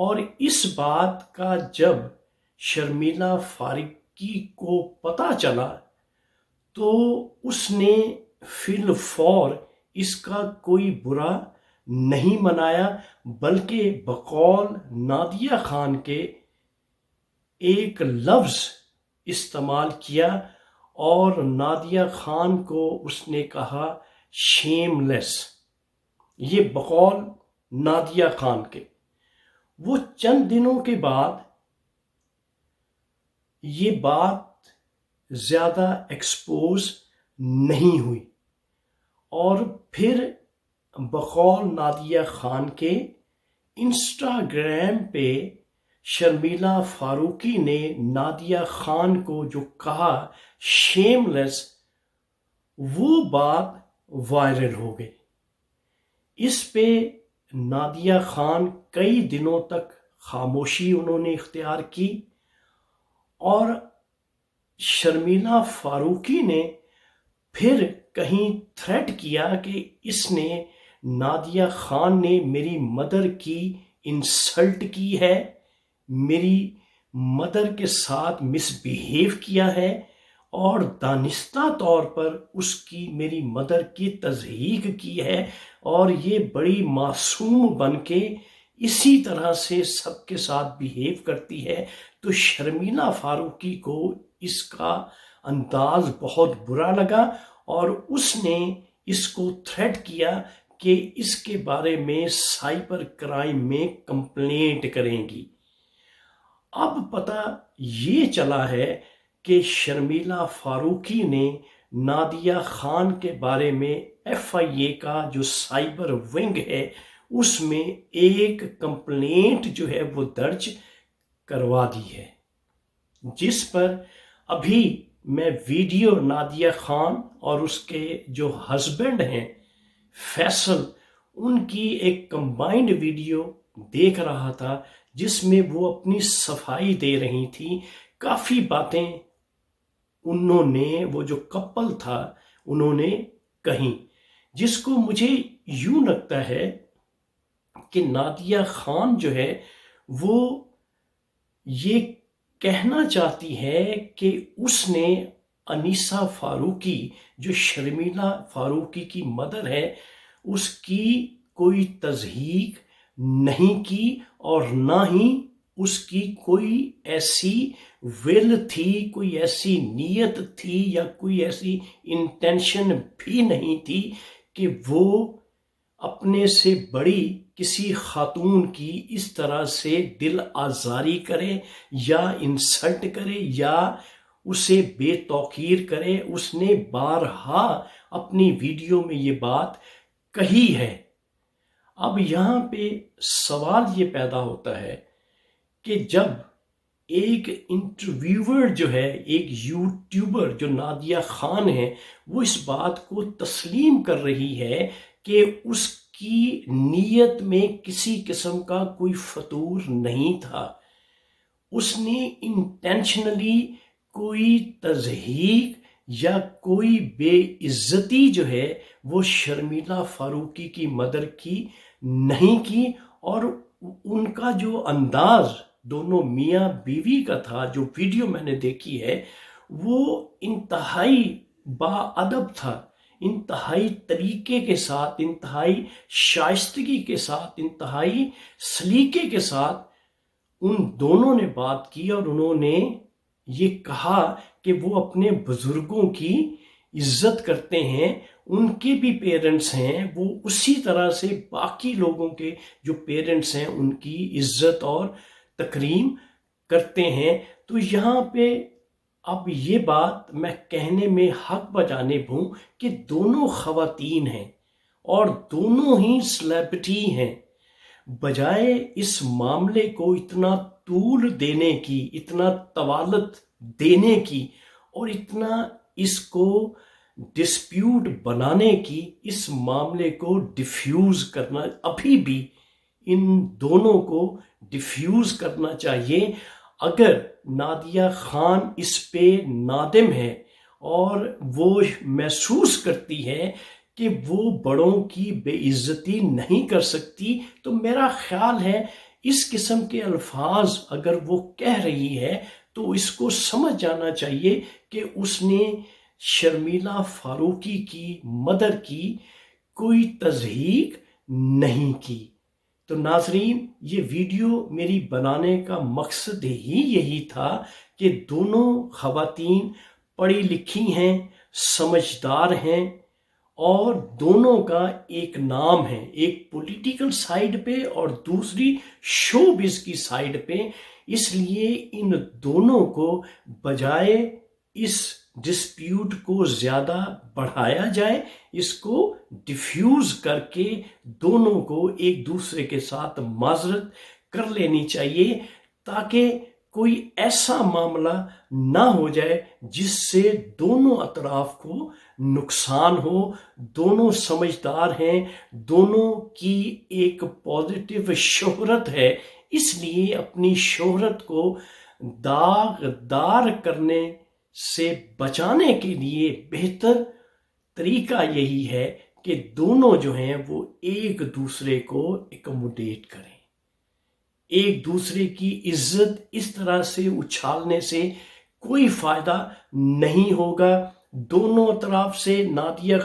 اور اس بات کا جب شرمیلا فاروقی کو پتہ چلا تو اس نے فی الفور اس کا کوئی برا نہیں منایا، بلکہ بقول نادیہ خان کے ایک لفظ استعمال کیا اور نادیہ خان کو اس نے کہا شیم لیس۔ یہ بقول نادیہ خان کے۔ وہ چند دنوں کے بعد یہ بات زیادہ ایکسپوز نہیں ہوئی اور پھر بقول نادیہ خان کے انسٹاگرام پہ شرمیلا فاروقی نے نادیہ خان کو جو کہا شیم لیس، وہ بات وائرل ہو گئی۔ اس پہ نادیہ خان کئی دنوں تک خاموشی انہوں نے اختیار کی اور شرمیلا فاروقی نے پھر کہیں تھریٹ کیا کہ اس نے نادیہ خان نے میری مدر کی انسلٹ کی ہے، میری مدر کے ساتھ مس بیہیو کیا ہے اور دانستہ طور پر اس کی میری مدر کی تضحیک کی ہے، اور یہ بڑی معصوم بن کے اسی طرح سے سب کے ساتھ بیہیو کرتی ہے۔ تو شرمیلا فاروقی کو اس کا انداز بہت برا لگا اور اس نے اس کو تھریٹ کیا کہ اس کے بارے میں سائبر کرائم میں کمپلینٹ کریں گی۔ اب پتہ یہ چلا ہے کہ شرمیلا فاروقی نے نادیہ خان کے بارے میں FIA کا جو سائبر ونگ ہے اس میں ایک کمپلینٹ جو ہے وہ درج کروا دی ہے، جس پر ابھی میں ویڈیو نادیہ خان اور اس کے جو ہسبینڈ ہیں فیصل، ان کی ایک کمبائنڈ ویڈیو دیکھ رہا تھا جس میں وہ اپنی صفائی دے رہی تھی۔ کافی باتیں انہوں نے، وہ جو کپل تھا انہوں نے کہیں، جس کو مجھے یوں لگتا ہے کہ نادیہ خان جو ہے وہ یہ کہنا چاہتی ہے کہ اس نے انیسہ فاروقی جو شرمیلا فاروقی کی مدر ہے اس کی کوئی تضحیک نہیں کی اور نہ ہی اس کی کوئی ایسی ول تھی، کوئی ایسی نیت تھی یا کوئی ایسی انٹینشن بھی نہیں تھی کہ وہ اپنے سے بڑی کسی خاتون کی اس طرح سے دل آزاری کرے یا انسلٹ کرے یا اسے بے توقیر کرے۔ اس نے بارہا اپنی ویڈیو میں یہ بات کہی ہے۔ اب یہاں پہ سوال یہ پیدا ہوتا ہے کہ جب ایک انٹرویور جو ہے، ایک یوٹیوبر جو نادیہ خان ہے، وہ اس بات کو تسلیم کر رہی ہے کہ اس کی نیت میں کسی قسم کا کوئی فطور نہیں تھا، اس نے انٹینشنلی کوئی تضحیک یا کوئی بے عزتی جو ہے وہ شرمیلا فاروقی کی مدر کی نہیں کی، اور ان کا جو انداز دونوں میاں بیوی کا تھا، جو ویڈیو میں نے دیکھی ہے، وہ انتہائی باادب تھا، انتہائی طریقے کے ساتھ، انتہائی شائستگی کے ساتھ، انتہائی سلیقے کے ساتھ ان دونوں نے بات کی اور انہوں نے یہ کہا کہ وہ اپنے بزرگوں کی عزت کرتے ہیں، ان کے بھی پیرنٹس ہیں، وہ اسی طرح سے باقی لوگوں کے جو پیرنٹس ہیں ان کی عزت اور تکریم کرتے ہیں۔ تو یہاں پہ اب یہ بات میں کہنے میں حق بجانب ہوں کہ دونوں خواتین ہیں اور دونوں ہی سلیبریٹی ہیں، بجائے اس معاملے کو اتنا طول دینے کی، اتنا طوالت دینے کی اور اتنا اس کو ڈسپیوٹ بنانے کی، اس معاملے کو ڈیفیوز کرنا، ابھی بھی ان دونوں کو ڈیفیوز کرنا چاہیے۔ اگر نادیہ خان اس پہ نادم ہے اور وہ محسوس کرتی ہے کہ وہ بڑوں کی بے عزتی نہیں کر سکتی، تو میرا خیال ہے اس قسم کے الفاظ اگر وہ کہہ رہی ہے تو اس کو سمجھ جانا چاہیے کہ اس نے شرمیلا فاروقی کی مدر کی کوئی تضحیق نہیں کی۔ تو ناظرین، یہ ویڈیو میری بنانے کا مقصد ہی یہی تھا کہ دونوں خواتین پڑھی لکھی ہیں، سمجھدار ہیں، اور دونوں کا ایک نام ہے، ایک پولیٹیکل سائیڈ پہ اور دوسری شوبز کی سائیڈ پہ۔ اس لیے ان دونوں کو بجائے اس ڈسپیوٹ کو زیادہ بڑھایا جائے، اس کو ڈیفیوز کر کے دونوں کو ایک دوسرے کے ساتھ معذرت کر لینی چاہیے، تاکہ کوئی ایسا معاملہ نہ ہو جائے جس سے دونوں اطراف کو نقصان ہو۔ دونوں سمجھدار ہیں، دونوں کی ایک پازیٹیو شہرت ہے، اس لیے اپنی شہرت کو داغدار کرنے سے بچانے کے لیے بہتر طریقہ یہی ہے کہ دونوں جو ہیں وہ ایک دوسرے کو اکوموڈیٹ کریں۔ ایک دوسرے کی عزت اس طرح سے اچھالنے سے کوئی فائدہ نہیں ہوگا۔ دونوں طرف سے نادیہ